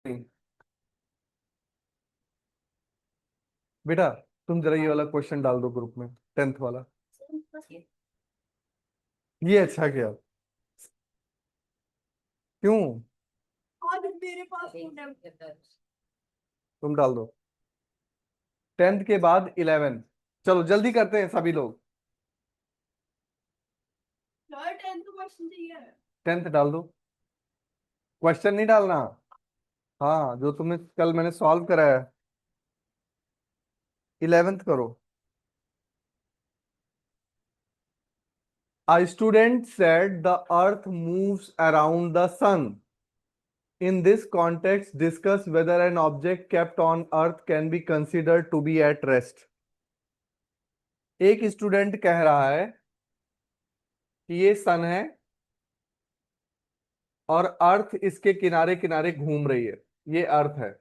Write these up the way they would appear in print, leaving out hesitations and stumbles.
नहीं। बेटा, तुम जरा ये वाला क्वेश्चन डाल दो ग्रुप में, 10th वाला। ये अच्छा किया। क्यों? तुम डाल दो 10th के बाद 11। चलो जल्दी करते हैं सभी लोग। 10th डाल दो। क्वेश्चन नहीं डालना। हाँ, जो तुमने कल मैंने सॉल्व कराया है। 11th करो। A student said the earth moves around the sun. In this context, discuss whether an object kept on earth can be considered to be at rest. एक स्टूडेंट कह रहा है कि ये सन है और अर्थ इसके किनारे किनारे घूम रही है। ये अर्थ है।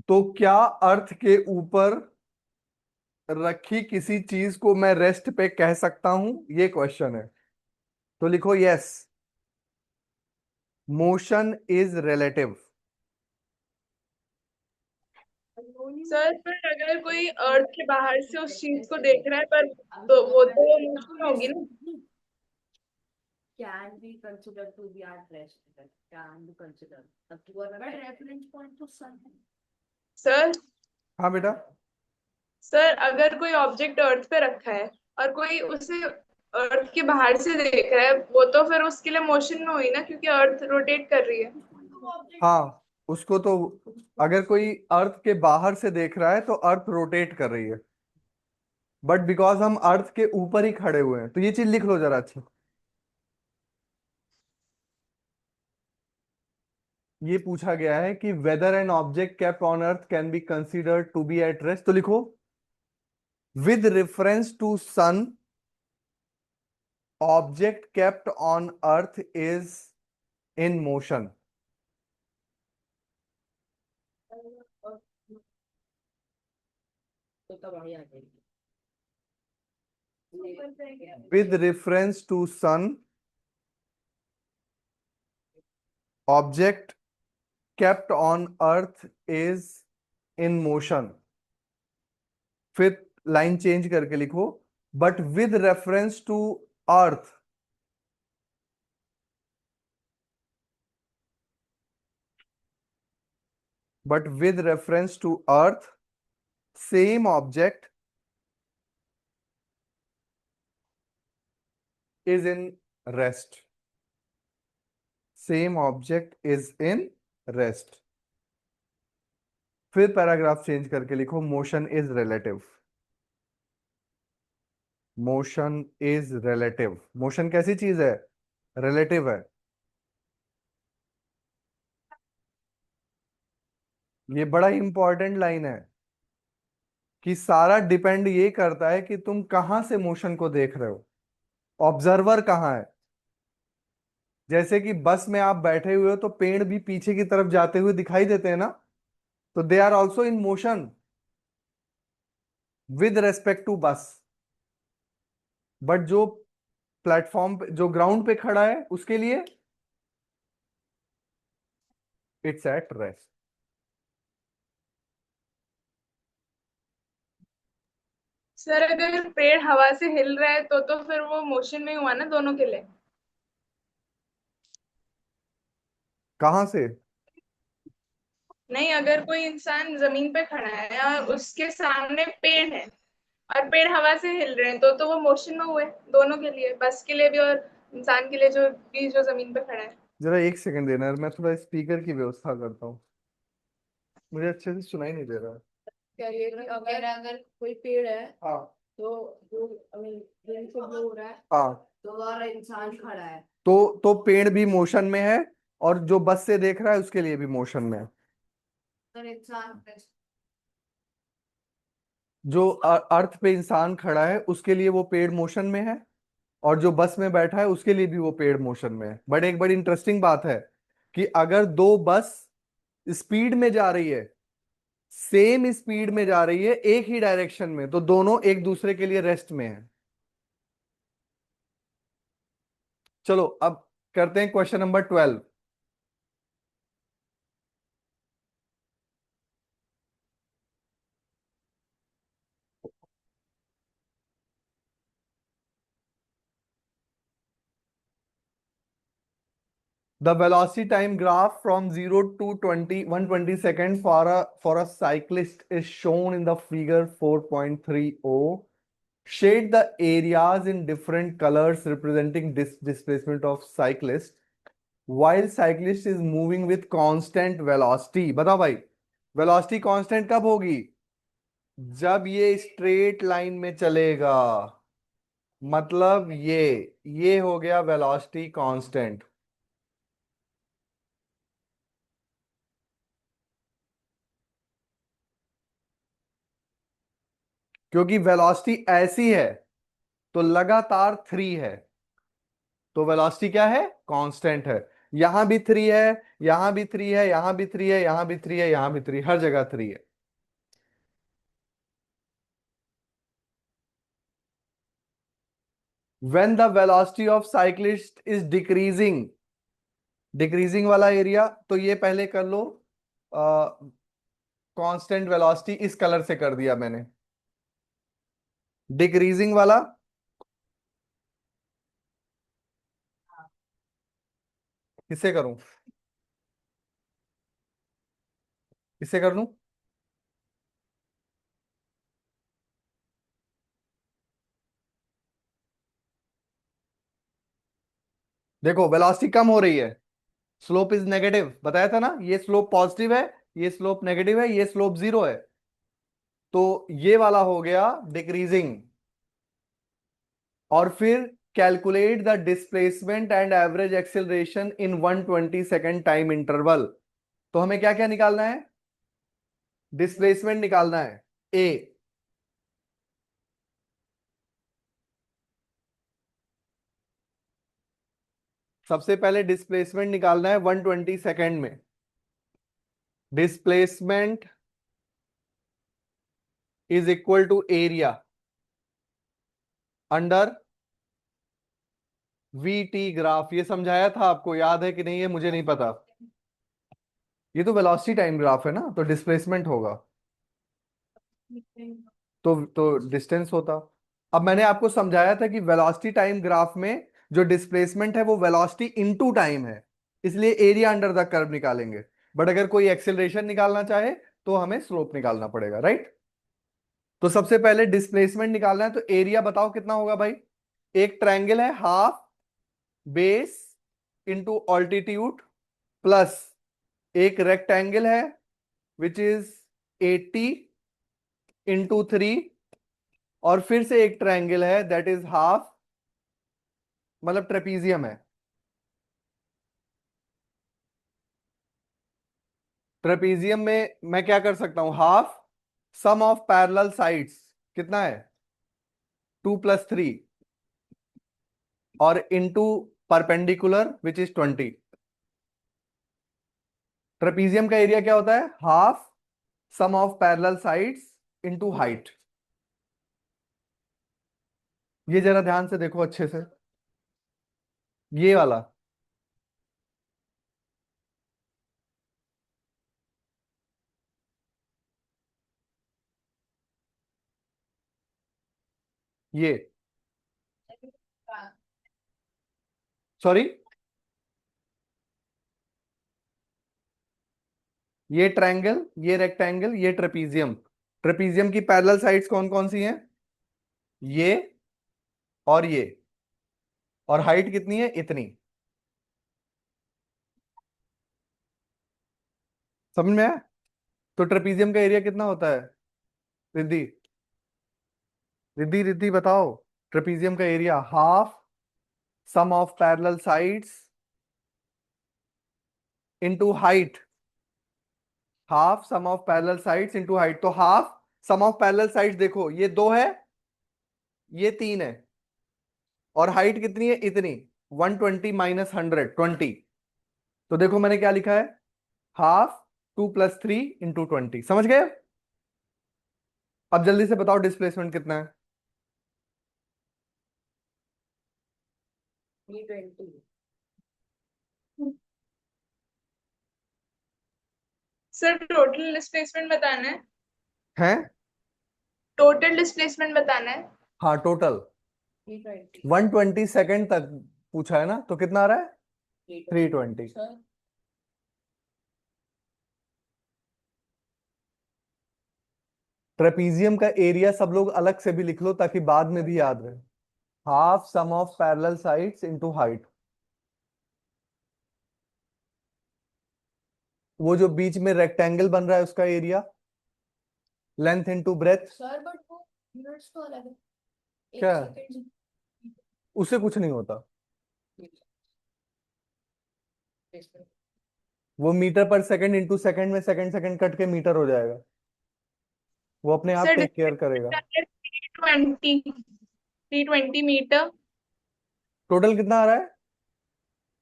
तो क्या अर्थ के ऊपर रखी किसी चीज को मैं रेस्ट पे कह सकता हूं? ये क्वेश्चन है। तो लिखो yes, motion is relative. Sir फिर अगर कोई अर्थ के बाहर से उस चीज को देख रहा है पर तो वो तो मुश्किल होगी ना। Can be considered to be at rest. Can be considered. But reference point to sun. Sir हाँ बेटा। सर अगर कोई ऑब्जेक्ट अर्थ पे रखा है और कोई उसे अर्थ के बाहर से देख रहा है वो तो फिर उसके लिए मोशन में हुई ना क्योंकि अर्थ रोटेट कर रही है। हाँ, उसको तो अगर कोई अर्थ के बाहर से देख रहा है तो अर्थ रोटेट कर रही है, बट बिकॉज हम अर्थ के ऊपर ही खड़े हुए हैं तो ये चीज लिख लो जरा अच्छा। ये पूछा गया है कि whether an object kept on earth can be considered to be at rest. तो लिखो with reference to sun, object kept on earth is in motion. तो तब वही आ जाएगी। With reference to sun, object kept on earth is in motion. फिर line change करके लिखो but with reference to earth, but with reference to earth, same object is in rest. Same object is in rest. फिर paragraph change करके लिखो motion is relative. Motion is relative. Motion कैसी चीज है? Relative है। ये बड़ा इंपॉर्टेंट लाइन है कि सारा डिपेंड ये करता है कि तुम कहां से मोशन को देख रहे हो, ऑब्जर्वर कहाँ है। जैसे कि बस में आप बैठे हुए हो तो पेड़ भी पीछे की तरफ जाते हुए दिखाई देते हैं ना, तो they are also in motion with respect to bus. But जो प्लेटफॉर्म पे, जो ग्राउंड पे खड़ा है, उसके लिए इट्स एट रेस्ट। सर अगर पेड़ हवा से हिल रहा है तो फिर वो मोशन में हुआ ना दोनों के लिए। कहां से? नहीं अगर कोई इंसान जमीन पे खड़ा है और उसके सामने पेड़ है और पेड़ हवा से हिल रहे हैं तो वो मोशन में हुए दोनों के लिए बस के लिए भी और इंसान के लिए जो जमीन पे खड़ा है। जरा एक सेकंड देना यार, मैं थोड़ा स्पीकर की व्यवस्था करता हूँ, मुझे अच्छे से सुनाई नहीं दे रहा है। क्या ये कि अगर अगर कोई पेड़ है हाँ। तो जो wind से blow हो रहा है हाँ, तो और इंसान खड़ा है तो पेड़ भी मोशन में है और जो बस से देख रहा है उसके लिए भी मोशन में है। तो इंसान जो अर्थ पे इंसान खड़ा है उसके लिए वो पेड़ मोशन में है, और जो बस में बैठा है उसके लिए भी वो पेड़ मोशन में है। बट एक बड़ी इंटरेस्टिंग बात है कि अगर दो बस स्पीड में जा रही है, सेम स्पीड में जा रही है एक ही डायरेक्शन में, तो दोनों एक दूसरे के लिए रेस्ट में है। चलो अब करते हैं question number 12। The velocity time graph from 0 to 120 seconds for a cyclist is shown in the figure 4.30. Shade the areas in different colors representing displacement of cyclist while cyclist is moving with constant velocity। बताओ भाई, velocity constant कब होगी? जब ये straight line में चलेगा। मतलब ये हो गया वेलोसिटी कांस्टेंट। क्योंकि वेलोसिटी ऐसी है तो लगातार 3 है, तो वेलोसिटी क्या है? कांस्टेंट है। यहां भी 3 है, यहां भी 3 है, यहां भी 3 है, यहां भी 3 है, यहां भी 3, हर जगह 3 है। When the velocity of cyclist is decreasing, decreasing वाला एरिया तो ये पहले कर लो। कांस्टेंट वेलोसिटी इस कलर से कर दिया मैंने। डिक्रीजिंग वाला किससे करूं? इससे कर लूं? देखो वेलोसिटी कम हो रही है, स्लोप इज नेगेटिव, बताया था ना, ये स्लोप पॉजिटिव है, ये स्लोप नेगेटिव है, ये स्लोप 0 है, तो ये वाला हो गया डिक्रीजिंग। और फिर calculate the displacement and average acceleration in 120 second time interval. तो हमें क्या क्या निकालना है? डिस्प्लेसमेंट निकालना है ए। सबसे पहले डिस्प्लेसमेंट निकालना है 120 सेकेंड में। Displacement is equal to area under V T graph. ये समझाया था आपको, याद है कि नहीं है मुझे नहीं पता। ये तो वेलोसिटी टाइम ग्राफ है ना, तो डिस्प्लेसमेंट होगा, तो डिस्टेंस होता। अब मैंने आपको समझाया था कि वेलोसिटी टाइम ग्राफ में जो डिस्प्लेसमेंट है वो वेलोसिटी इनटू टाइम है, इसलिए एरिया अंडर द कर्व निकालेंगे। बट अगर कोई एक्सेलरेशन निकालना चाहे तो हमें स्लोप निकालना पड़ेगा, राइट? तो सबसे पहले डिस्प्लेसमेंट निकालना है, तो एरिया बताओ कितना होगा भाई? एक ट्रायंगल है, half base into altitude, plus एक रेक्टेंगल है विच इज 80 इंटू 3, और फिर से एक ट्रायंगल है दैट इज हाफ, मतलब ट्रेपीजियम है। ट्रेपीजियम में मैं क्या कर सकता हूं? Half sum of parallel sides कितना है? 2 + 3, और into perpendicular which is 20। Trapezium का एरिया क्या होता है? Half sum of parallel sides into height. ये जरा ध्यान से देखो अच्छे से, ये वाला, ये, सॉरी, ये ट्रायंगल, ये रेक्टेंगल, ये ट्रेपीजियम। ट्रेपीजियम की पैरेलल साइड्स कौन कौन सी हैं? ये और ये। और हाइट कितनी है? इतनी। समझ में आया? तो ट्रेपीजियम का एरिया कितना होता है? रिद्धि, रिद्धि रिद्धि बताओ। ट्रेपीजियम का area half sum of parallel sides into height. Half sum of parallel sides into height, तो half sum of parallel sides देखो, ये 2 है, ये 3 है, और हाइट कितनी है? इतनी। 120 माइनस 100, 20। तो देखो मैंने क्या लिखा है, हाफ 2 + 3 × 20। समझ गए? अब जल्दी से बताओ डिस्प्लेसमेंट कितना है? 320. सर टोटल डिस्प्लेसमेंट बताना है। है? टोटल डिस्प्लेसमेंट बताना है। हाँ, टोटल 320. 120 सेकेंड तक पूछा है ना, तो कितना आ रहा है? 320। Sir, ट्रेपीजियम का एरिया सब लोग अलग से भी लिख लो ताकि बाद में भी याद रहे। Half sum of parallel sides into height. वो जो बीच में रेक्टेंगल बन रहा है उसका area, length into breadth. sir, but वो units तो अलग है. क्या? 1 second. उससे कुछ नहीं होता, Displacement. वो मीटर पर सेकंड इंटू सेकंड में सेकंड सेकंड कट के मीटर हो जाएगा, वो अपने आप सर टेक केयर करेगा। 320 मीटर। टोटल कितना आ रहा है?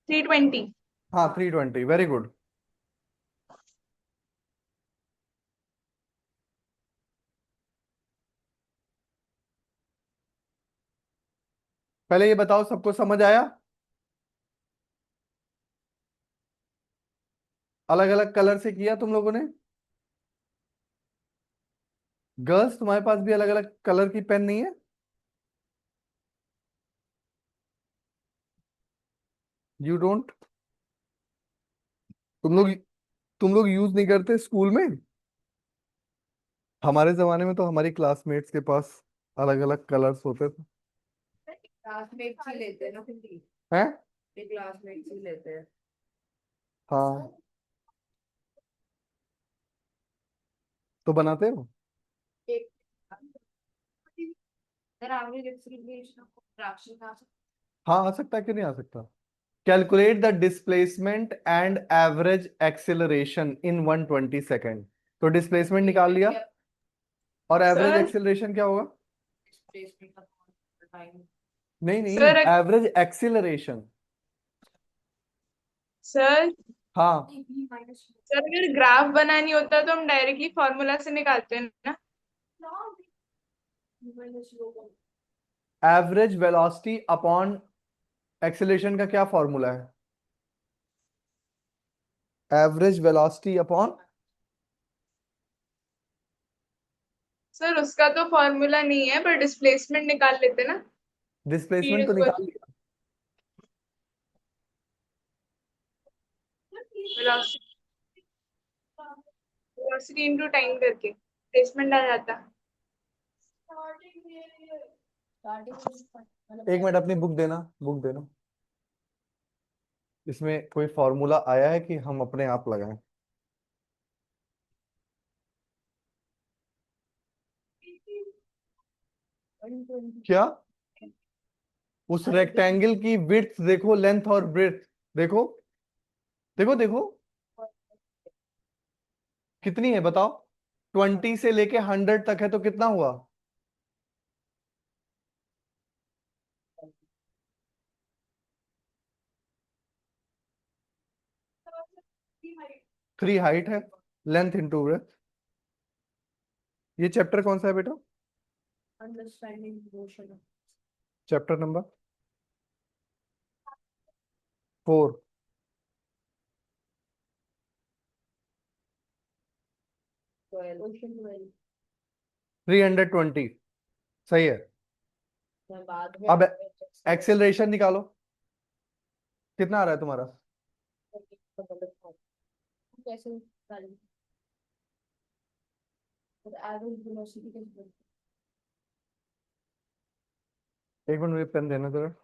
320। हाँ, 320, वेरी गुड। पहले ये बताओ, सबको समझ आया? अलग अलग कलर से किया तुम लोगों ने? गर्ल्स, तुम्हारे पास भी अलग अलग कलर की पेन नहीं है? You don't? तुम लोग यूज नहीं करते स्कूल में? हमारे जमाने में तो हमारी क्लासमेट्स के पास अलग अलग कलर्स होते थे। क्लासमेट्स ही लेते हैं ना फिर भी. हैं? ये क्लासमेट्स ही लेते हैं. हाँ, तो बनाते हो? एक sir average acceleration of traction का. हाँ, आ सकता है, क्यों नहीं आ सकता। Calculate the displacement and average acceleration in 120 second. तो डिस्प्लेसमेंट निकाल लिया, और एवरेज सर एक्सेलरेशन क्या होगा? डिस्प्लेसमेंट का टाइम. नहीं नहीं, सर एवरेज एक्सेलरेशन। सर हाँ, v माइनस सर अगर ग्राफ बनानी होता तो हम डायरेक्टली फॉर्मूला से निकालते हैं ना। v माइनस होगा. एवरेज वेलोसिटी अपॉन एक्सेलरेशन का क्या फॉर्मूला है? एवरेज वेलोसिटी अपॉन, सर उसका तो फॉर्मूला नहीं है, पर डिस्प्लेसमेंट निकाल लेते ना। स्पीड डिस्प्लेसमेंट तो इक्वल निकाल लिया। वेलोसिटी, वेलोसिटी इनटू टाइम करके डिस्प्लेसमेंट आ जाता। एक मिनट, अपनी बुक देना, बुक देना। इसमें कोई फॉर्मूला आया है कि हम अपने आप लगाएं? क्या? उस रेक्टेंगल की विड्थ देखो, लेंथ और ब्रेथ देखो, देखो देखो, कितनी है बताओ। 20 से लेके 100 तक है, तो कितना हुआ? थ्री हाइट है, लेंथ इंटू ब्रेथ। ये चैप्टर कौन सा है बेटा? Understanding motion. Chapter number 4। 12 question 12. 320, सही है। मैं बाद में अब एक्सेलरेशन निकालो, कितना आ रहा है तुम्हारा? कैसे निकालेंगे. और एवरेज वेलोसिटी कैसे. एक मिनट, मुझे पेन देना जरा।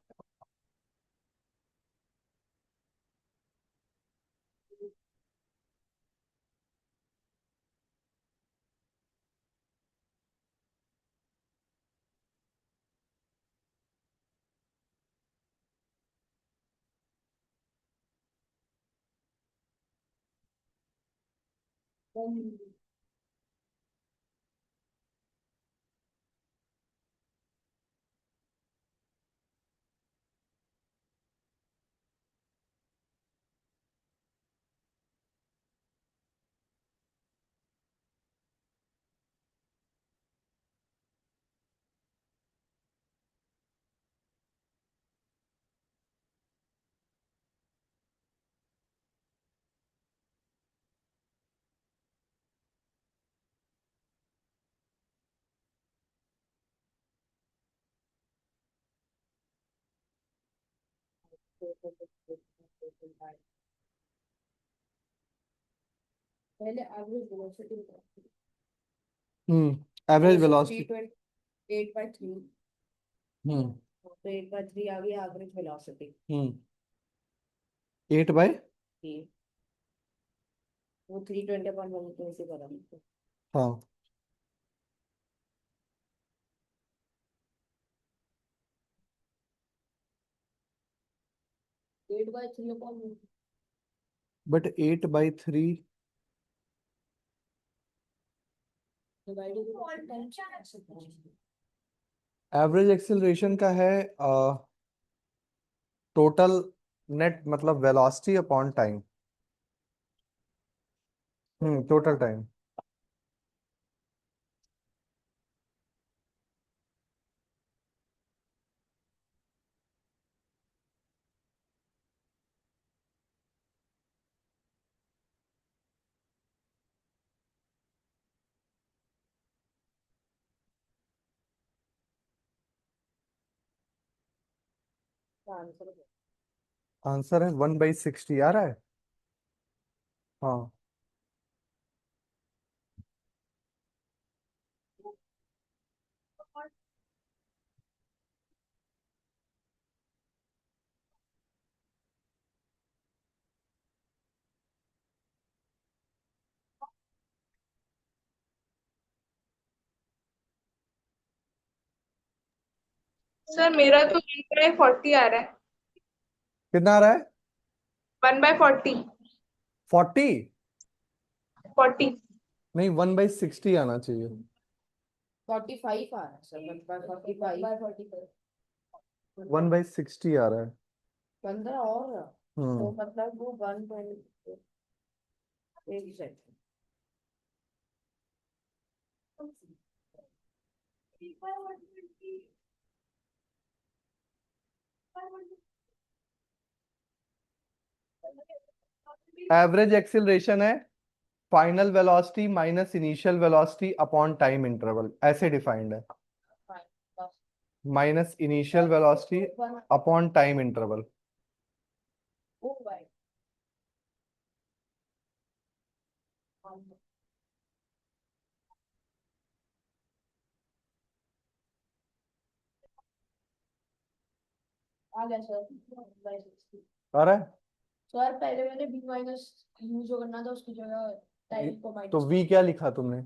पहले एवरेज वेलोसिटी एवरेज वेलोसिटी। 8/3, हम्म तो 8/3 आ गई एवरेज वेलोसिटी। 8/। वो 320/1 तो ऐसे करा मुझको। हाँ 8/3 upon but 8/3 divided average acceleration का है टोटल नेट मतलब velocity upon time. Total time. Answer. Answer है 1/60 आ रहा है। हाँ सर मेरा तो 1/40 आ रहा है। कितना आ रहा है? 1/40। 40? 40। नहीं 1/60 आना चाहिए। 45 आ रहा है सर, 1/45। 1/60 आ रहा है। 15 और तो हम्म मतलब वो 1. एक सेकंड। एवरेज एक्सिलरेशन है final velocity minus initial velocity upon time interval, ऐसे डिफाइंड है। Minus initial velocity upon time interval. ओ भाई आ गया सर। आ रहा है? सर पहले मैंने बी माइनस यू जो करना था उसकी जगह टाइम को तो माइनस। v क्या लिखा तुमने?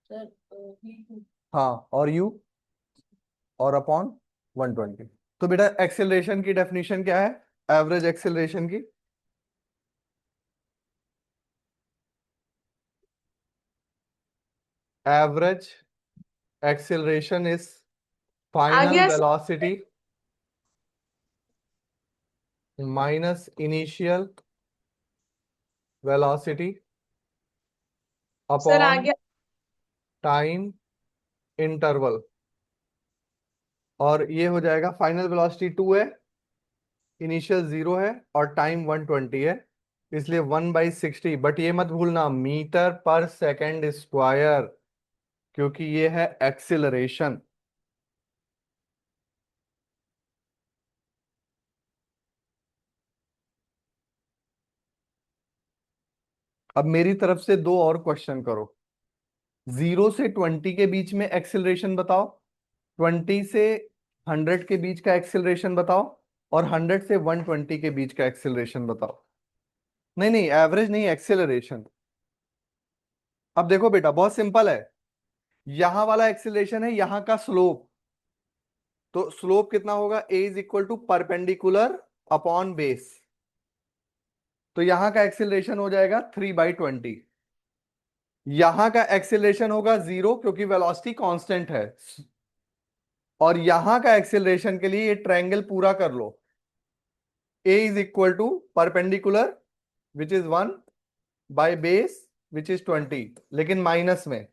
सर बी2। हाँ और u और अपॉन 120। तो बेटा एक्सेलरेशन की डेफिनेशन क्या है एवरेज एक्सेलरेशन की? एवरेज एक्सेलरेशन इज आ फाइनल गया sir. Velocity minus initial velocity sir आ अपॉन गया। Time interval. और ये हो जाएगा फाइनल वेलोसिटी 2 है, इनिशियल 0 है और टाइम 120 है, इसलिए 1/60। बट ये मत भूलना मीटर पर सेकेंड स्क्वायर, क्योंकि ये है एक्सिलरेशन। अब मेरी तरफ से दो और क्वेश्चन करो। 0 से 20 के बीच में एक्सिलरेशन बताओ, 20 से 100 के बीच का एक्सिलरेशन बताओ, और 100 से 120 के बीच का एक्सिलरेशन बताओ। नहीं नहीं एवरेज नहीं, एक्सिलरेशन। अब देखो बेटा बहुत सिंपल है, यहां वाला एक्सिलरेशन है यहां का स्लोप, तो स्लोप कितना होगा? A is equal to perpendicular upon base. तो यहां का एक्सिलरेशन हो जाएगा 3/20। यहां का एक्सिलरेशन होगा 0 क्योंकि वेलोसिटी कांस्टेंट है। और यहां का एक्सिलरेशन के लिए ये ट्रायंगल पूरा कर लो, A is equal to perpendicular which is 1 by base which is 20, लेकिन माइनस में,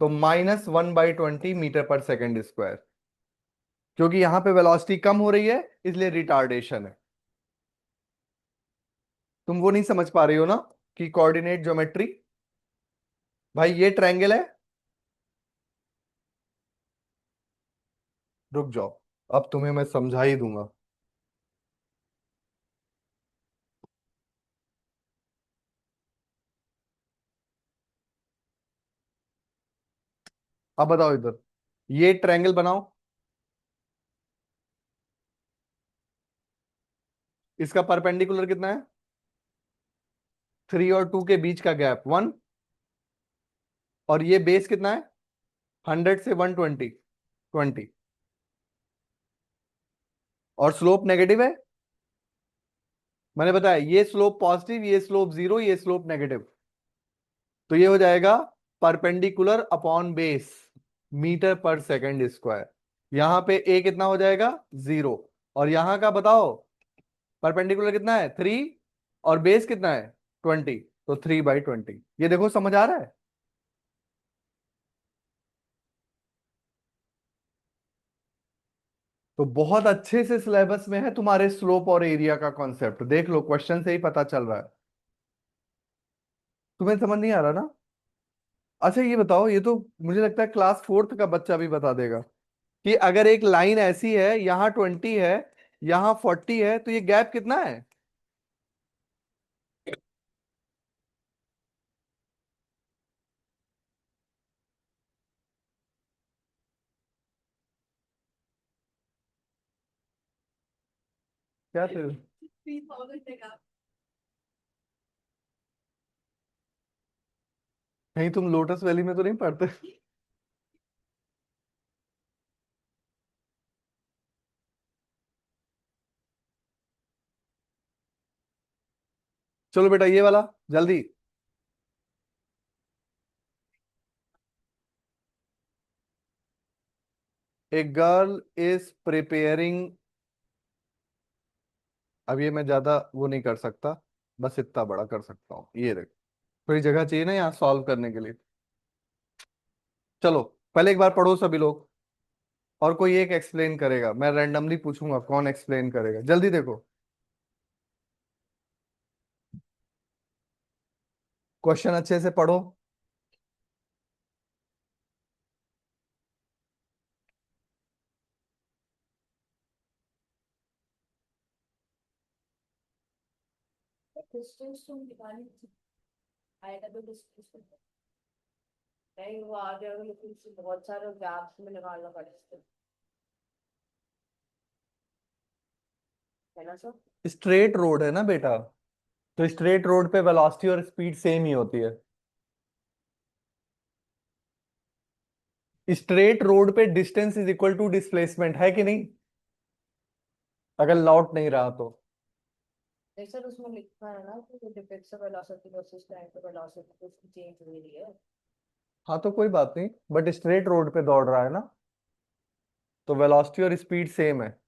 तो -1/20 मीटर पर सेकेंड स्क्वायर। क्योंकि यहां पे वेलोसिटी कम हो रही है इसलिए रिटार्डेशन है। तुम वो नहीं समझ पा रही हो ना कि कोऑर्डिनेट ज्योमेट्री। भाई ये ट्रायंगल है, रुक जाओ अब तुम्हें मैं समझा ही दूंगा। अब बताओ इधर, ये ट्रायंगल बनाओ, इसका परपेंडिकुलर कितना है? 3 और 2 के बीच का गैप 1, और ये बेस कितना है? 100 से 120, 20, और स्लोप नेगेटिव है। मैंने बताया ये स्लोप पॉजिटिव, ये स्लोप जीरो, ये स्लोप नेगेटिव, तो ये हो जाएगा परपेंडिकुलर अपॉन बेस, मीटर पर सेकंड स्क्वायर। यहां पे ए कितना हो जाएगा? 0, और यहां का बताओ परपेंडिकुलर कितना है? 3, और बेस कितना है? 20, तो 3/20। ये देखो समझ आ रहा है? तो बहुत अच्छे से सिलेबस में है तुम्हारे स्लोप और एरिया का कॉन्सेप्ट, देख लो क्वेश्चन से ही पता चल रहा है। तुम्हें समझ नहीं आ रहा ना? अच्छा ये बताओ, ये तो मुझे लगता है क्लास 4th का बच्चा भी बता देगा, कि अगर एक लाइन ऐसी है, यहाँ 20 है, यहाँ 40 है, तो ये गैप कितना है? क्या थे? 3000 का। कहीं तुम लोटस वैली में तो नहीं पढ़ते? चलो बेटा ये वाला जल्दी। ए गर्ल इज प्रिपेयरिंग, अब ये मैं ज्यादा वो नहीं कर सकता, बस इतना बड़ा कर सकता हूँ, ये देख, थोड़ी जगह चाहिए ना यहाँ सॉल्व करने के लिए। चलो पहले एक बार पढ़ो सभी लोग, और कोई एक एक्सप्लेन करेगा, मैं रैंडमली पूछूंगा कौन एक्सप्लेन करेगा, जल्दी देखो क्वेश्चन अच्छे से पढ़ो। डिस्टेंस तुम निकाली थी, आएगा तो डिस्टेंस नहीं, वो आ जाएगा लेकिन उससे बहुत सारे गैप्स में निकालना पड़ेगा, है ना सर? स्ट्रेट रोड है ना बेटा, तो स्ट्रेट रोड पे वेलोसिटी और स्पीड सेम ही होती है। स्ट्रेट रोड पे distance is equal to displacement, है कि नहीं? अगर लौट नहीं रहा तो। नहीं सर, उसमें लिखा है ना कि depicts the velocity versus time पे वेलोसिटी तो उसकी चेंज हो रही है। हाँ तो कोई बात नहीं, बट स्ट्रेट रोड पे दौड़ रहा है ना, तो वेलोसिटी और स्पीड सेम है।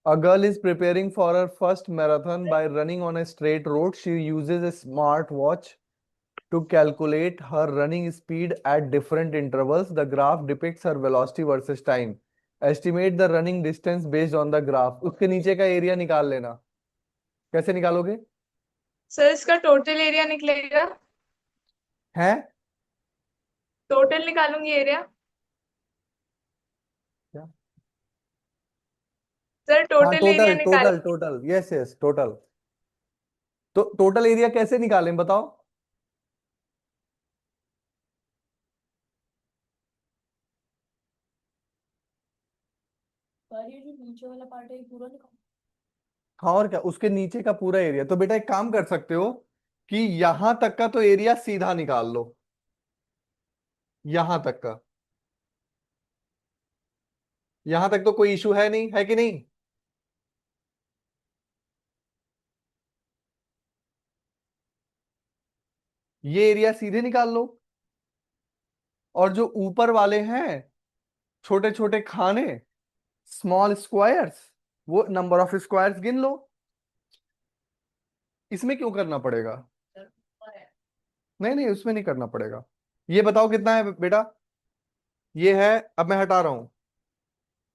A girl is preparing for her first marathon by running on a straight road. She uses a smart watch to calculate her running speed at different intervals. The graph depicts her velocity versus time. Estimate the running distance based on the graph. उसके नीचे का area निकाल लेना। कैसे निकालोगे? Sir इसका total area निकलेगा, है टोटल निकालूंगी एरिया। क्या? सर हाँ टोटल एरिया टोटल निकाल। Total total, yes yes total. तो टोटल एरिया कैसे निकालें बताओ? पर ये जो नीचे वाला पार्ट है ये पूरा निकाल। हाँ और क्या, उसके नीचे का पूरा एरिया। तो बेटा एक काम कर सकते हो, कि यहां तक का तो एरिया सीधा निकाल लो, यहां तक का, यहां तक तो कोई इशू है नहीं, है कि नहीं? ये एरिया सीधे निकाल लो, और जो ऊपर वाले हैं छोटे छोटे खाने, स्मॉल स्क्वायर्स, वो नंबर ऑफ स्क्वायर्स गिन लो। इसमें क्यों करना पड़ेगा? सर ऊपर है। नहीं नहीं, उसमें नहीं करना पड़ेगा। ये बताओ कितना है बेटा? ये है, अब मैं हटा रहा हूं,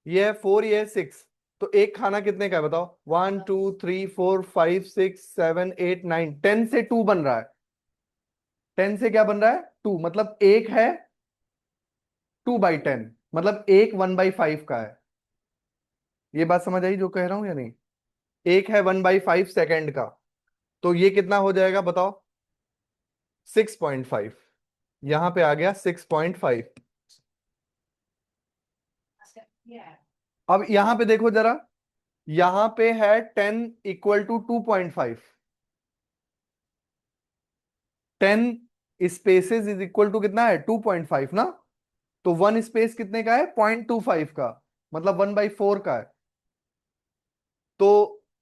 ये है 4, ये है 6, तो एक खाना कितने का है बताओ? 1 2 3 4 5 6 7 8 9, 10 से 2 बन रहा है। 10 से क्या बन रहा है? 2, मतलब एक है 2/10, मतलब एक 1/5 का है। ये बात समझ आई जो कह रहा हूं या नहीं? एक है 1/5 सेकेंड का, तो ये कितना हो जाएगा बताओ? 6.5, यहां पे आ गया 6.5। Yeah. अब यहां पे देखो जरा, यहां पे है 10 = 2.5। 10 स्पेसेस इज इक्वल टू कितना है, 2.5 ना। तो 1 स्पेस कितने का है, 0.25 का, मतलब 1/4 का है। तो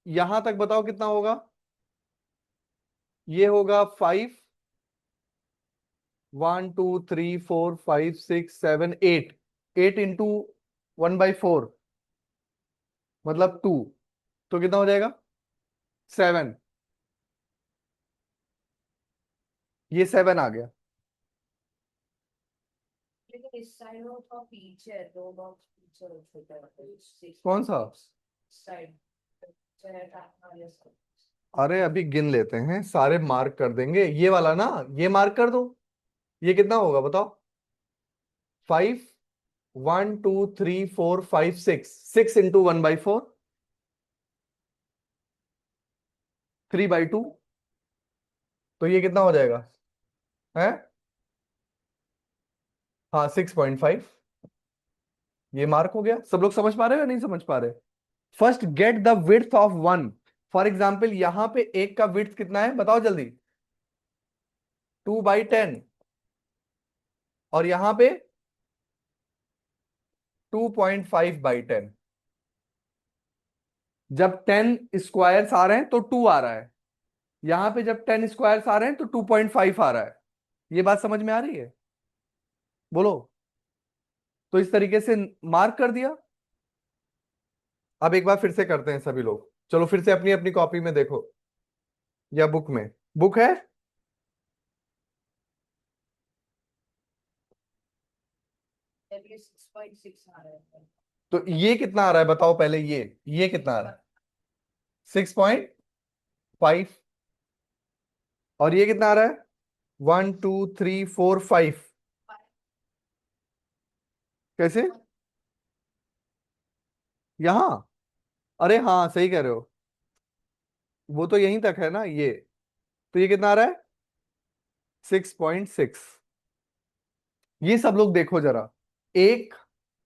यहां तक बताओ कितना होगा, ये होगा 5, 1 2 3 4 5 6 7 8, 8 × 1/4 मतलब 2, तो कितना हो जाएगा, 7। ये 7 आ गया। लेकिन इस साइड में तो पीछे दो बॉक्स पीछे छोटा है। कौन सा? साइड वाले साइड। अरे अभी गिन लेते हैं, सारे मार्क कर देंगे, ये वाला ना, ये मार्क कर दो। ये कितना होगा बताओ, 5, 1 2 3 4 5 6, 6 × 1/4, 3/2। तो ये कितना हो जाएगा, है, हाँ 6.5। ये मार्क हो गया। सब लोग समझ पा रहे हो या नहीं समझ पा रहे? First get the width of one. For example यहां पे एक का विड्थ कितना है बताओ जल्दी, 2/10। और यहां पे 2.5/10। जब 10 स्क्वायर्स आ रहे हैं तो 2 आ रहा है, यहां पे जब 10 स्क्वायर्स आ रहे हैं तो 2.5 आ रहा है। ये बात समझ में आ रही है, बोलो। तो इस तरीके से मार्क कर दिया। अब एक बार फिर से करते हैं सभी लोग, चलो फिर से अपनी अपनी कॉपी में देखो या बुक में, बुक है। चलिए 6.6 आ रहा है। तो ये कितना आ रहा है बताओ पहले, ये कितना आ रहा है, 6.5। और ये कितना आ रहा है, 1 2 3 4 5। कैसे, यहां, अरे हाँ सही कह रहे हो, वो तो यहीं तक है ना ये। तो ये कितना आ रहा है, 6.6। ये सब लोग देखो जरा, एक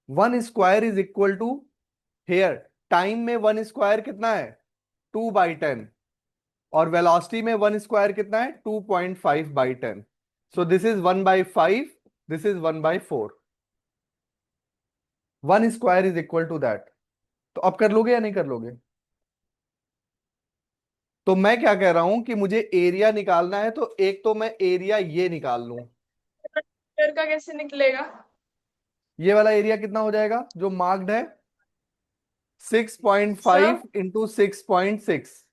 1 स्क्वायर इज इक्वल टू, हेयर टाइम में 1 स्क्वायर कितना है, 2/10। और वेलोसिटी में 1 स्क्वायर कितना है, 2.5/10। So this is 1/5, this is 1/4। 1 square is equal to that. तो अब कर लोगे या नहीं कर लोगे? तो मैं क्या कह रहा हूं कि मुझे एरिया निकालना है, तो एक तो मैं एरिया ये निकाल लूं। मीटर का कैसे निकलेगा? ये वाला एरिया कितना हो जाएगा जो मार्क्ड है, 6.5 सब × 6.6।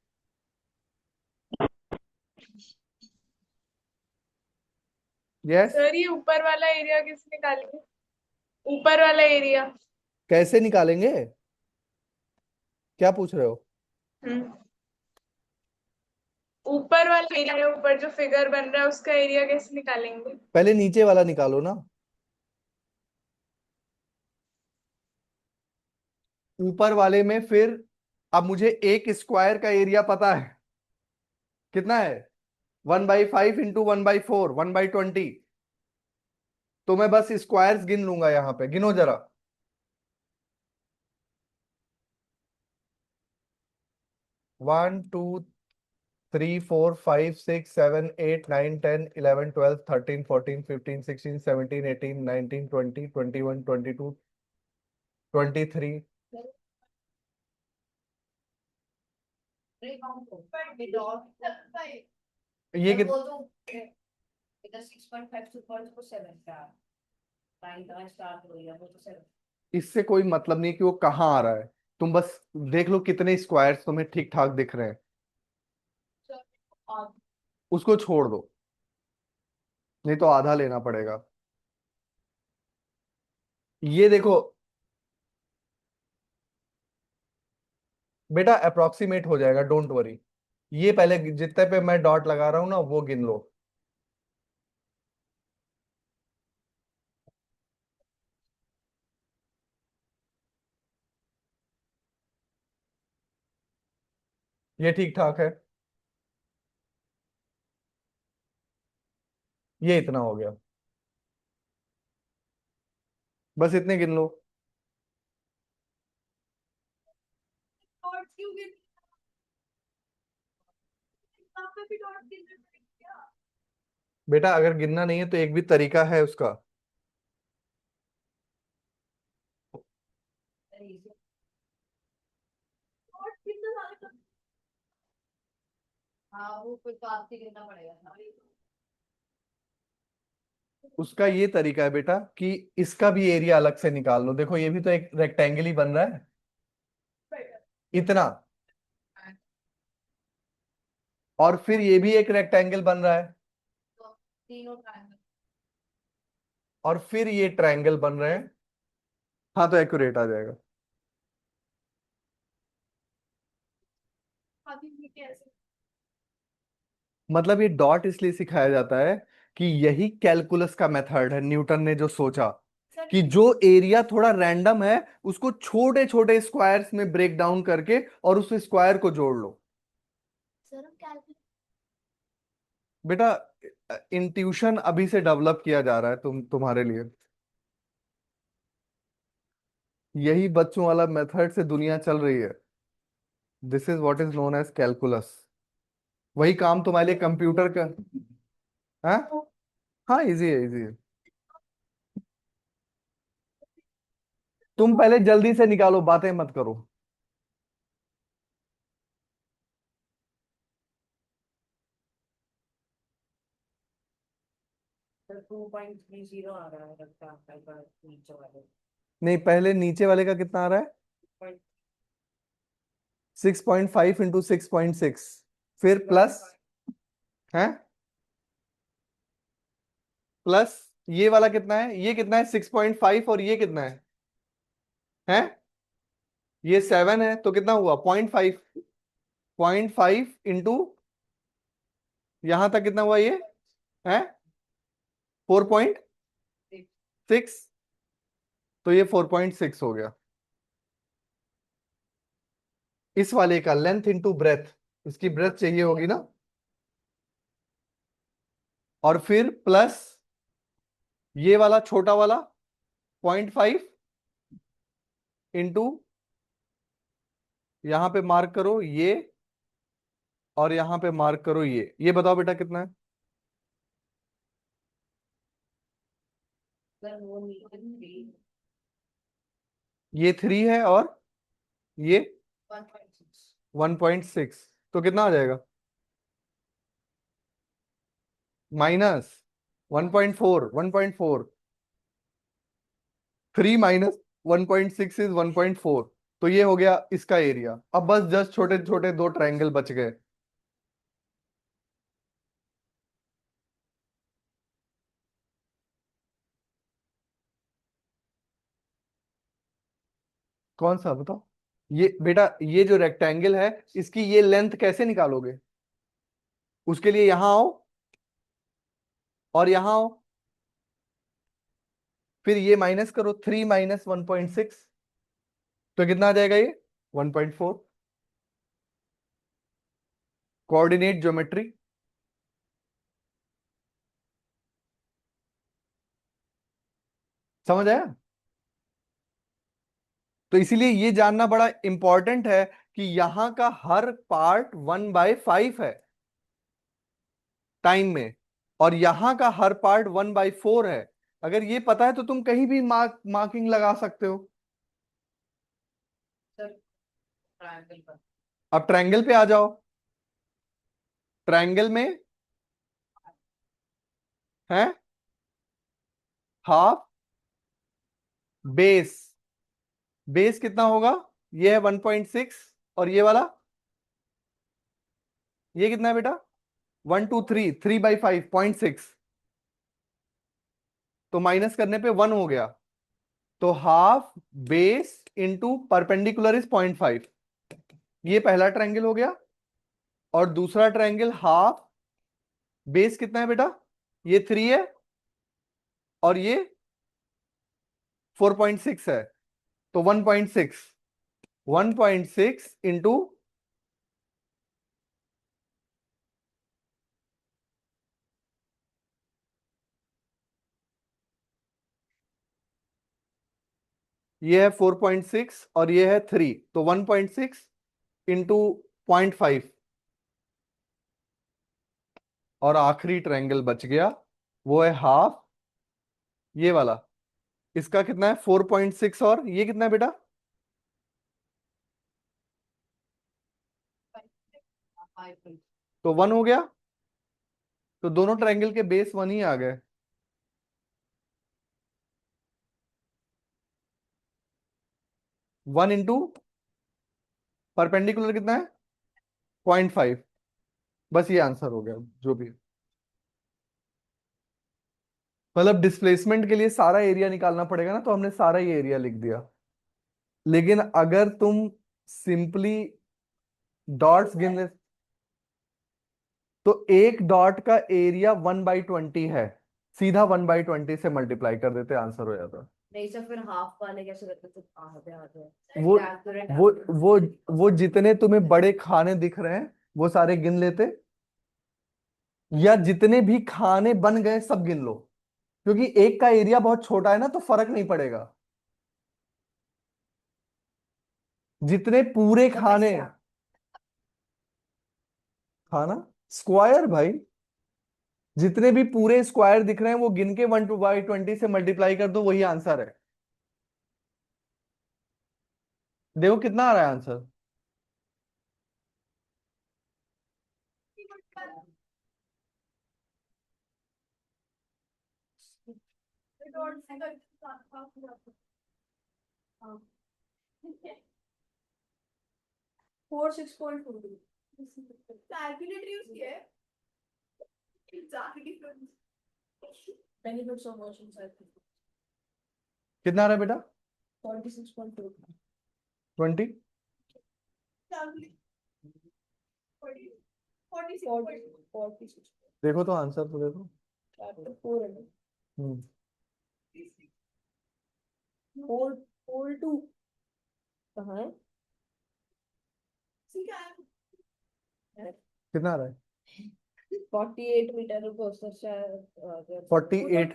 यस। सर, ये ऊपर वाला एरिया कैसे निकालेंगे? ऊपर वाला एरिया। कैसे निकालेंगे, क्या पूछ रहे हो? हम्म ऊपर वाला एरिया, ऊपर जो फिगर बन रहा है उसका एरिया कैसे निकालेंगे? पहले नीचे वाला निकालो ना। ऊपर वाले में फिर, अब मुझे एक स्क्वायर का एरिया पता है कितना है, 1/5 × 1/4, 1/20। तो मैं बस स्क्वायर्स गिन लूंगा, यहां पे गिनो जरा। 1 2 3 4 5 6 7 8 9 10 11 12 13 14 15 16 17 18 19 20 21 22 23। ये और कित वो तो इधर 6.5 से ऊपर को 7 का 9 का स्टार्ट हो गया वो तो 7। इससे कोई मतलब नहीं कि वो कहाँ आ रहा है, तुम बस देख लो कितने स्क्वायर्स तुम्हें ठीक ठाक दिख रहे हैं, और उसको छोड़ दो, नहीं तो आधा लेना पड़ेगा। ये देखो बेटा, अप्रोक्सीमेट हो जाएगा, डोंट वरी। ये पहले जितने पे मैं डॉट लगा रहा हूं ना वो गिन लो। ये ठीक ठाक है। ये इतना हो गया, बस इतने गिन लो। डॉट्स क्यों गिन यहाँ पे भी डॉट गिनने पड़ेंगे क्या? बेटा अगर गिनना नहीं है तो एक भी तरीका है उसका। अरे ये डॉट कितना सारे कर- हाँ वो फिर तो आपसे गिनना पड़ेगा सारे। उसका ये तरीका है बेटा कि इसका भी एरिया अलग से निकाल लो। देखो ये भी तो एक रेक्टेंगल ही बन रहा है इतना, और फिर ये भी एक रेक्टेंगल बन रहा है, तो तीनों ट्रायंगल और फिर ये ट्रायंगल बन रहे हैं। हाँ तो एक्यूरेट आ जाएगा। काफी ठीक है ऐसे। मतलब ये डॉट इसलिए सिखाया जाता है कि यही कैलकुलस का मेथड है, न्यूटन ने जो सोचा सर कि जो एरिया थोड़ा रैंडम है उसको छोटे छोटे स्क्वायर्स में ब्रेक डाउन करके और उस स्क्वायर को जोड़ लो। सर हम कैलकुलेट बेटा इंट्यूशन अभी से डेवलप किया जा रहा है तुम्हारे लिए। यही बच्चों वाला मेथड से दुनिया चल रही है। This is what is known as calculus. वही काम तुम्हारे लिए कंप्यूटर का। हाँ हाँ, इजी है इजी है। तुम पहले जल्दी से निकालो, बातें मत करो। सर 2.30 आ रहा है लगता है आपका नीचे वाले नहीं, पहले नीचे वाले का कितना आ रहा है? पॉइंट 6.5 इंटू 6.6, फिर प्लस है, प्लस ये वाला कितना है? ये कितना है? 6.5, और ये कितना है? ये 7 है तो कितना हुआ? 0.5। 0.5 इंटू यहां तक कितना हुआ? ये है 4.6, तो ये 4.6 हो गया। इस वाले का लेंथ इंटू ब्रेथ, इसकी ब्रेथ चाहिए होगी ना, और फिर प्लस ये वाला छोटा वाला 0.5 इंटू, यहां पे मार्क करो ये, और यहां पे मार्क करो ये बताओ बेटा कितना है? सर वो नीचे 3 ये 3 है, और ये 1.6 1.6, तो कितना आ जाएगा? माइनस 1.4, 1.4। 3 minus 1.6 is 1.4। तो ये हो गया इसका एरिया। अब बस जस्ट छोटे छोटे दो ट्रायंगल बच गए। कौन सा बताओ? ये बेटा ये जो रेक्टेंगल है इसकी ये लेंथ कैसे निकालोगे? उसके लिए यहां आओ और यहां आओ, फिर ये माइनस करो, 3 माइनस 1.6, तो कितना आ जाएगा ये? 1.4। कोऑर्डिनेट ज्योमेट्री समझ आया? तो इसीलिए ये जानना बड़ा इंपॉर्टेंट है कि यहां का हर पार्ट 1/5 है टाइम में, और यहां का हर पार्ट 1/4 है। अगर ये पता है तो तुम कहीं भी मार्किंग लगा सकते हो। सर ट्रायंगल पर अब ट्रायंगल पे आ जाओ। ट्रायंगल में है हाफ बेस। बेस कितना होगा? ये है 1.6, और ये वाला ये कितना है बेटा? 1 2 3, 3/5, 0.6, तो माइनस करने पे 1 हो गया। तो half base into perpendicular is 0.5। ये पहला ट्रायंगल हो गया। और दूसरा ट्रायंगल हाफ बेस कितना है बेटा? ये 3 है, और ये 4.6 है, तो 1.6। 1.6 इंटू, ये है 4.6 और ये है 3, तो 1.6 इंटू 0.5, और आखिरी ट्रायंगल बच गया, वो है हाफ, ये वाला। इसका कितना है? 4.6, और ये कितना है बेटा? 5. तो 1 हो गया। तो दोनों ट्रायंगल के बेस 1 ही आ गए। वन इंटू परपेंडिकुलर कितना है? 0.5। बस ये आंसर हो गया जो भी है। मतलब डिस्प्लेसमेंट के लिए सारा एरिया निकालना पड़ेगा ना, तो हमने सारा ये एरिया लिख दिया। लेकिन अगर तुम सिंपली डॉट्स गिन ले, तो एक डॉट का एरिया 1/20 है, सीधा 1/20 से मल्टीप्लाई कर देते, आंसर हो जाता। नहीं सर, फिर हाफ वाले कैसे करते थे? आधे आधे वो accurate वो accurate। वो वो जितने तुम्हें बड़े खाने दिख रहे हैं वो सारे गिन लेते, या जितने भी खाने बन गए सब गिन लो, क्योंकि एक का एरिया बहुत छोटा है ना, तो फर्क नहीं पड़ेगा। जितने पूरे खाने, खाना स्क्वायर भाई, जितने भी पूरे स्क्वायर दिख रहे हैं वो गिन के 1/20 से मल्टीप्लाई कर दो, वही आंसर है। देखो कितना आ रहा है आंसर। फोर 6.2 कैलकुलेटर यूज किया है। Exactly benefits of motion cycle कितना आ रहा है बेटा? 46.2 20। 46 देखो तो आंसर तो देखो। चैप्टर 4 है। हम्म 4 2 कहाँ है? कितना आ रहा है? 48 मीटर को शायद 48।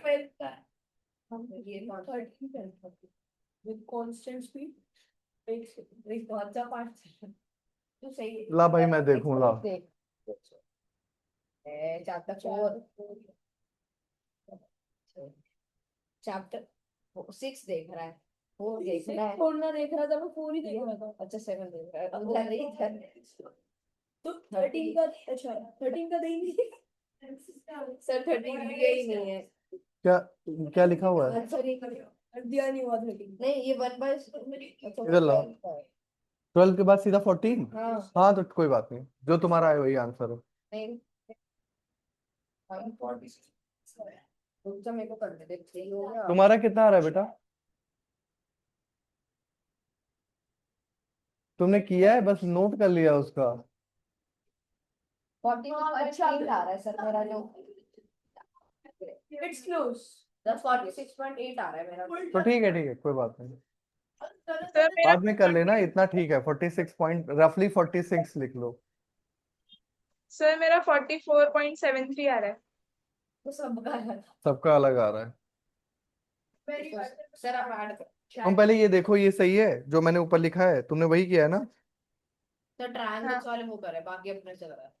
ये 30 with constant speed एक बहुत सा पार्ट तो सही है। ला भाई मैं देखूं, ला। चैप्टर 4 चैप्टर 6 देख रहा है, 4 देख रहा है, 4 ना देख रहा था, मैं 4 ही देख रहा था। अच्छा 7 देख रहा है, अब इधर इधर तो 13 का, अच्छा 13 का नहीं सर, 13 दिया ही नहीं है। क्या क्या लिखा हुआ है? सर दिया नहीं हुआ 13 नहीं, ये 1/, इधर लाओ। 12 के बाद सीधा 14। हाँ हाँ तो कोई बात नहीं, जो तुम्हारा है वही आंसर है। नहीं, मेरे को करने दे, सही हो गया। तुम्हारा कितना आ रहा है बेटा? तुमने किया है, बस नोट कर लिया उसका। 46 आ रहा है सर मेरा, जो इट्स क्लोज 46.8 आ रहा है मेरा। तो ठीक है कोई बात नहीं, सर मेरा बाद में कर लेना, इतना ठीक है। 46 पॉइंट, रफली 46 लिख लो। सर मेरा 44.73 आ रहा है। तो सबका है सबका अलग आ रहा है। सर, आप ऐड तुम पहले ये देखो, ये सही है जो मैंने ऊपर लिखा है? तुमने वही किया है ना? सर ट्रायंगल्स वाले वो करे, बाकी अपने चल रहा है।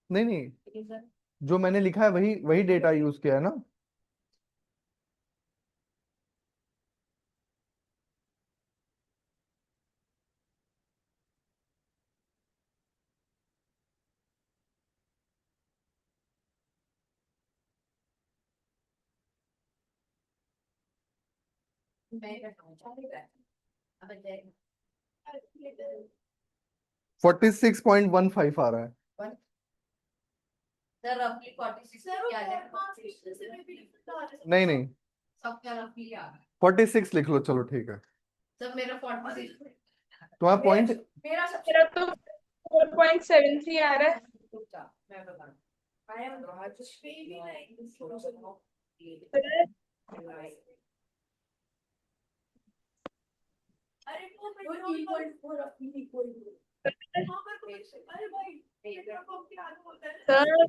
नहीं नहीं, ठीक है सर। जो मैंने लिखा है वही वही डेटा यूज किया है ना? मैं करना चाह रही हूँ अब जाएगा 46.15 आ रहा है। सर रफली 46 क्या है? नहीं नहीं, सबका रफली आ रहा है 46 लिख लो, चलो ठीक है। सर। मेरा 46 तुम्हारा पॉइंट मेरा सबसे मेरा तो 4.73 आ रहा है। मैं बता I am Rajashri like this sir अरे वो इक्वल टू रफली इक्वल टू वहां पर अरे भाई मेरा कॉम क्या आलू होता है सर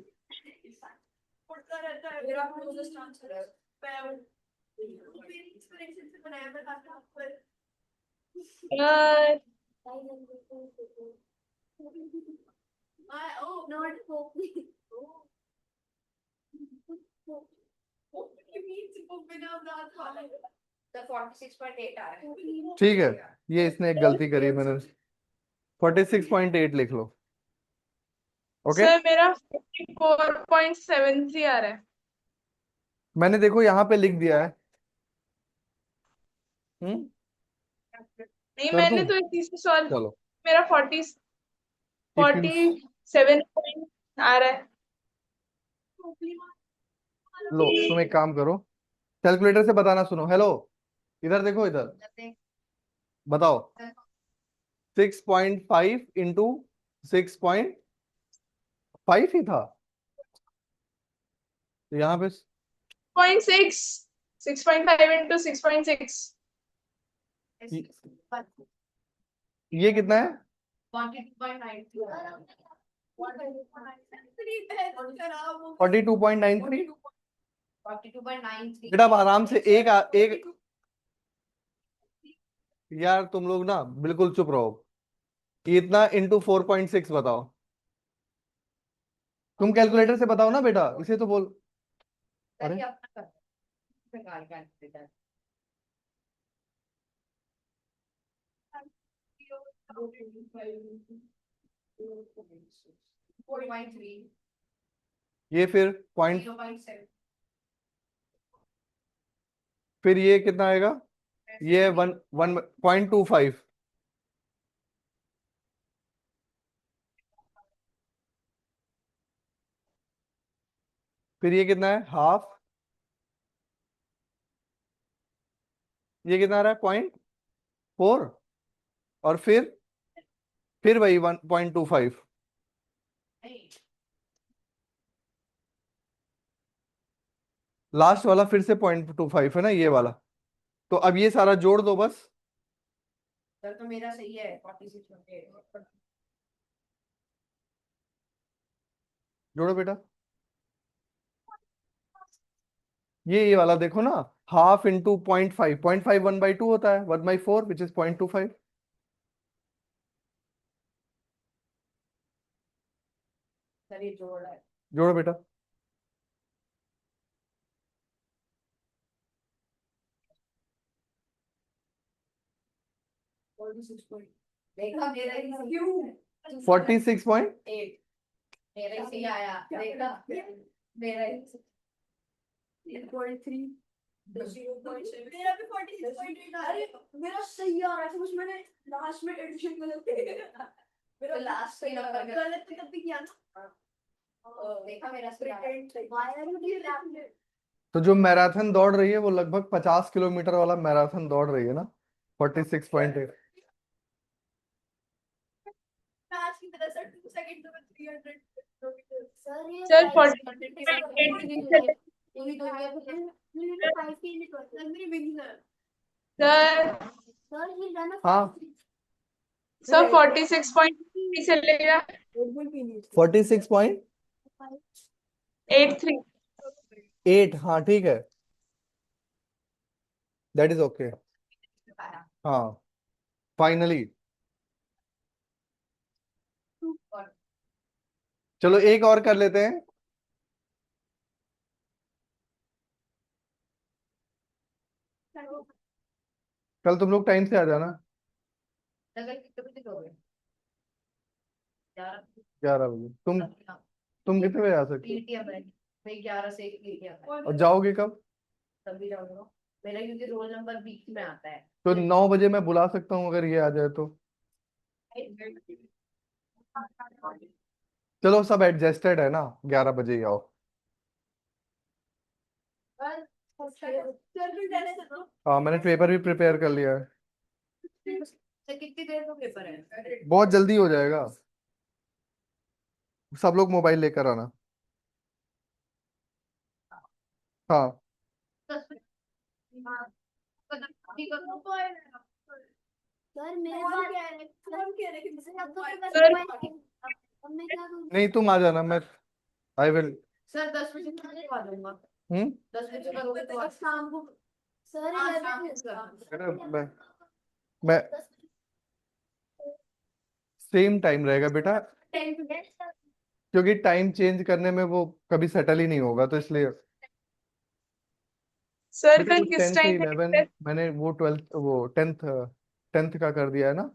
पड़ता रहता है मेरा क्लोजेस्ट आंसर है एक्सप्लेनेशन से बनाया मैं काफी ऊपर। यार Oh, not hopefully. The 46.8 आ रहा है। ठीक है, ये इसने एक गलती करी है, मैंने 46.8 लिख लो। ओके, सर मेरा 54.73 आ रहा है। मैंने देखो यहाँ पे लिख दिया है। नहीं कर मैंने दूं? तो इसी से सॉल्व, चलो, मेरा 40 इफ यू 47 पॉइंट आ रहा है। लो, तुम एक काम करो, कैलकुलेटर से बताना, सुनो, हेलो, इधर देखो, इधर बताओ। 6.5 इंटू 6.5 ही था, तो यहाँ पे 6.6 6.5 इंटू 6.6 ये कितना है? 42.93। बेटा अब आराम से एक यार तुम लोग ना बिल्कुल चुप रहो। इतना इंटू 4.6 बताओ। तुम कैलकुलेटर से बताओ ना बेटा, इसे तो बोल। अरे 40.3 ये फिर पॉइंट, 0.7 फिर ये कितना आएगा? ये 1.25। फिर ये कितना है? हाफ। ये कितना आ रहा है? 0.4। और फिर वही 1.25। लास्ट वाला फिर से 0.25 है ना, ये वाला। तो अब ये सारा जोड़ दो बस। सर तो मेरा सही है 46.8। जोड़ो बेटा, ये वाला देखो ना, हाफ इंटू 0.5, 0.5 1/2 होता है, 1/4 विच इज 0.25। सर ये जोड़ है। जोड़ो बेटा। देखा मेरा ही क्यों 46.8। मेरा ही सही आया देखा मेरा ही 0.3 मेरा भी 46.8 अरे मेरा सही आ रहा है कुछ मैंने लास्ट में एडिशन गलत मेरा लास्ट सही नंबर गलत पिकअप भी किया ना देखा मेरा सही तो जो मैराथन दौड़ रही है वो लगभग 50 किलोमीटर वाला मैराथन दौड़ रही है ना, 46.8। आज की तरह सर 2 सेकंड में 300 सर ये सर 40.8 यही तो है मैंने 5 के लिए कर मेरी बिग सर सर ये जाना हाँ, सर 46.3 चलेगा। 46.83। 83 हाँ ठीक है, दैट इज ओके। हाँ, फाइनली। चलो एक और कर लेते हैं। कल तुम लोग टाइम से आ जाना, 11 बजे। तुम कितने बजे आ सकते मैं 11 से 1 हो और जाओगे कब? तभी जाऊंगा मेरा क्योंकि रोल नंबर बीच में आता है तो 9 बजे मैं बुला सकता हूँ अगर ये आ जाए तो। चलो सब एडजस्टेड है ना, 11 बजे ही आओ। हाँ, मैंने पेपर भी प्रिपेयर कर लिया है, कितनी देर का पेपर है बहुत जल्दी हो जाएगा। सब लोग मोबाइल लेकर आना। हाँ, सर मेरे पास कह रहे कि सर अब तो मेरे पास सर मोबाइल है अब मैं क्या करूं नहीं तुम आ जाना, मैं आई विल। सर 10 बजे तक आ जाऊंगा हम्म 10 बजे करोगे तो आज शाम को बेटा मैं सेम टाइम रहेगा बेटा, क्योंकि टाइम चेंज करने में वो कभी सेटल ही नहीं होगा, तो इसलिए सर बेटा वो कल किस 10 से टाइम 11, है? मैंने वो 12 वो 10th 10th का कर दिया है ना,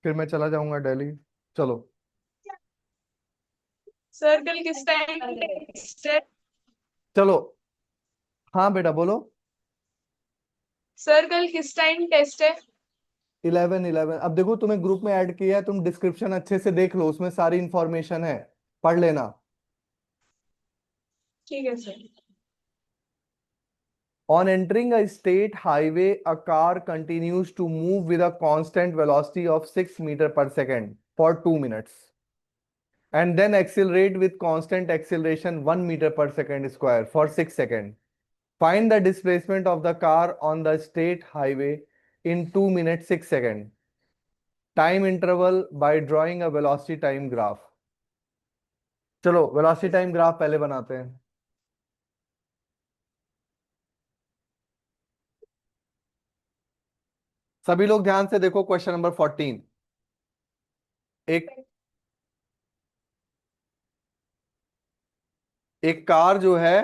फिर मैं चला जाऊंगा दिल्ली। चलो। सर कल किस टाइम है? चलो, हाँ बेटा बोलो। सर कल किस टाइम टेस्ट है? 11 अब देखो, तुम्हें ग्रुप में ऐड किया है, तुम डिस्क्रिप्शन अच्छे से देख लो, उसमें सारी इंफॉर्मेशन है, पढ़ लेना। ठीक है sir. On entering a state highway, a car continues to move with a constant velocity of 6 meter per second for 2 minutes and then accelerate with constant acceleration 1 meter per second square for 6 seconds. Find the displacement of the car on the state highway in 2 minutes 6 seconds. Time interval by drawing a velocity time graph. चलो velocity time graph पहले बनाते हैं। सभी लोग ध्यान से देखो question number 14। एक एक कार जो है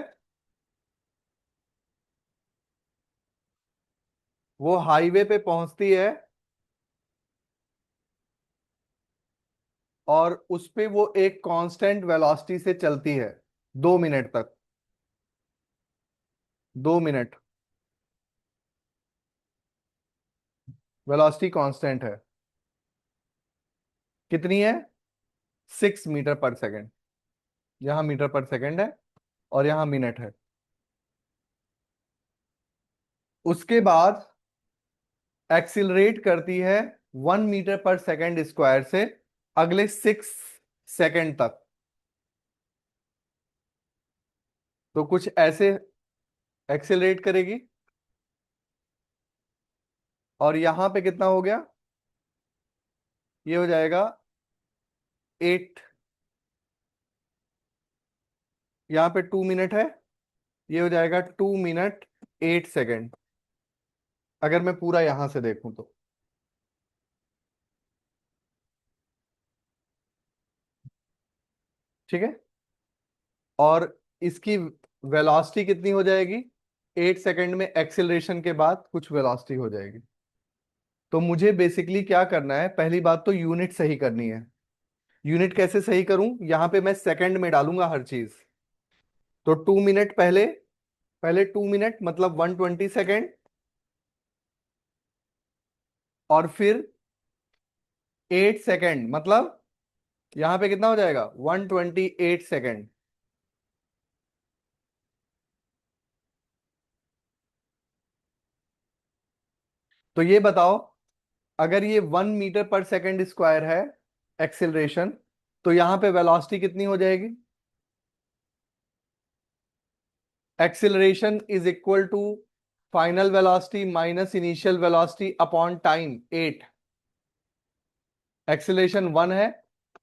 वो हाईवे पे पहुंचती है और उस पे वो एक कांस्टेंट वेलोसिटी से चलती है 2 मिनट तक। 2 मिनट वेलोसिटी कांस्टेंट है, कितनी है? 6 मीटर पर सेकेंड। यहां मीटर पर सेकेंड है और यहां मिनट है। उसके बाद एक्सिलरेट करती है 1 मीटर पर सेकेंड स्क्वायर से अगले 6 सेकेंड तक। तो कुछ ऐसे एक्सिलरेट करेगी और यहां पे कितना हो गया? ये हो जाएगा 8। यहां पे 2 मिनट है, ये हो जाएगा 2 मिनट 8 सेकेंड, अगर मैं पूरा यहां से देखूं तो। ठीक है। और इसकी वेलोसिटी कितनी हो जाएगी? 8 सेकेंड में एक्सेलरेशन के बाद कुछ वेलोसिटी हो जाएगी। तो मुझे बेसिकली क्या करना है, पहली बात तो यूनिट सही करनी है। यूनिट कैसे सही करूं? यहां पे मैं सेकंड में डालूंगा हर चीज। तो 2 मिनट पहले, पहले 2 मिनट मतलब 120 सेकेंड, और फिर 8 सेकेंड मतलब यहां पे कितना हो जाएगा? 128 सेकेंड। तो ये बताओ, अगर ये 1 मीटर पर सेकेंड स्क्वायर है एक्सिलरेशन, तो यहां पे वेलोसिटी कितनी हो जाएगी? Acceleration is equal to final velocity minus initial velocity upon time 8। Acceleration 1 है,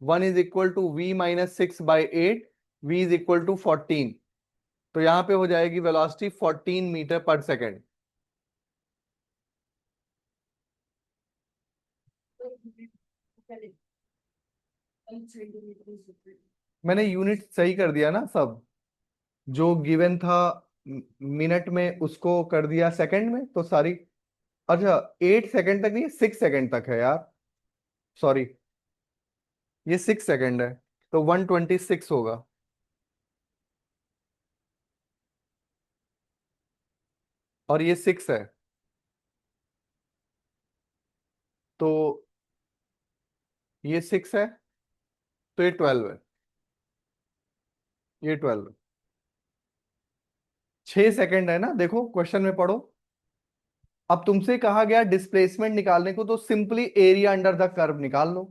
1 is equal to v-6/8, v is equal to 14। तो यहां पे हो जाएगी वेलोसिटी 14 मीटर पर सेकेंड। मैंने यूनिट सही कर दिया ना सब, जो गिवन था मिनट में उसको कर दिया सेकंड में, तो सारी। अच्छा, 8 सेकंड तक नहीं, 6 सेकंड तक है यार, सॉरी, ये 6 सेकंड है, तो 126 होगा। और ये 6 है, तो ये 6 है, तो ये 12 है। ये 12, 6 सेकंड है ना, देखो क्वेश्चन में पढ़ो। अब तुमसे कहा गया डिस्प्लेसमेंट निकालने को, तो simply area under the curve निकाल लो।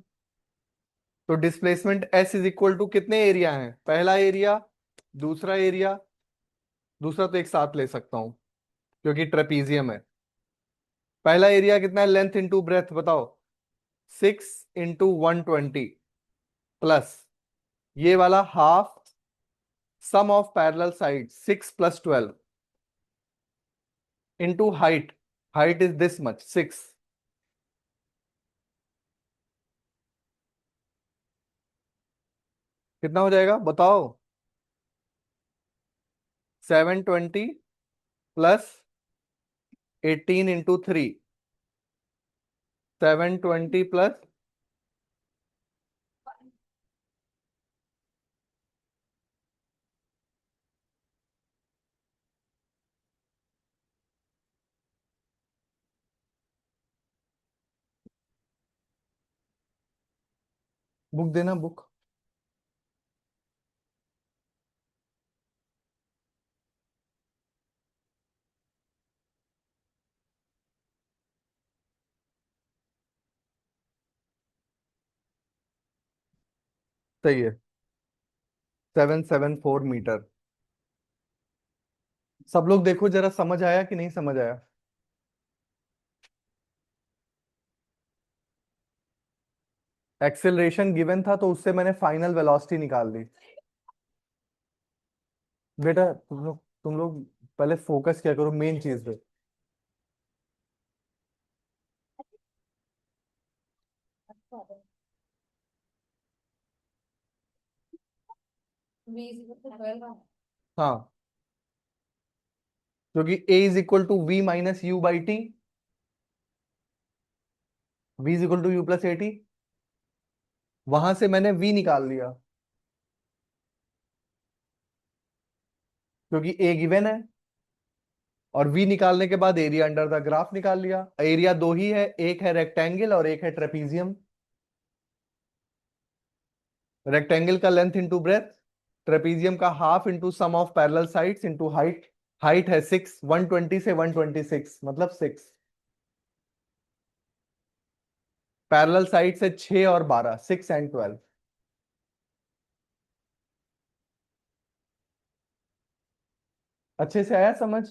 तो displacement as is equal to कितने एरिया हैं? पहला एरिया, दूसरा एरिया, दूसरा तो एक साथ ले सकता हूं क्योंकि ट्रेपीजियम है। पहला एरिया कितना है? लेंथ इंटू ब्रेथ, बताओ। 6 इंटू 120 प्लस ये वाला half sum of parallel side 6 + 12 into height is this much 6, कितना हो जाएगा बताओ? 720 प्लस 18 into 3, 720 प्लस बुक देना बुक। सही है 774 मीटर। सब लोग देखो जरा, समझ आया कि नहीं समझ आया? एक्सेलरेशन गिवन था तो उससे मैंने फाइनल वेलोसिटी निकाल दी। बेटा तुम लोग पहले फोकस किया करो मेन चीज पे। V is equal to 12 हाँ, क्योंकि a is equal to v minus u by t, v is equal to u plus a t, वहां से मैंने v निकाल लिया क्योंकि a गिवन है, और v निकालने के बाद एरिया अंडर द ग्राफ निकाल लिया। एरिया दो ही है, एक है रेक्टेंगल और एक है ट्रेपीजियम। रेक्टेंगल का लेंथ इंटू ब्रेथ, ट्रेपीजियम का half into sum of parallel sides into height. Height है 6, 120 से 126 मतलब 6। पैरेलल साइड से 6 और 12, 6 एंड 12। अच्छे से आया समझ?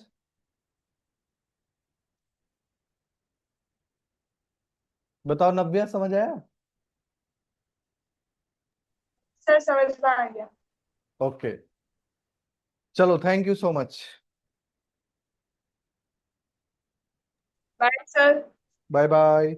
बताओ नव्या, समझ आया? सर समझ में आ गया। ओके, चलो thank you so much. Bye sir. Bye bye.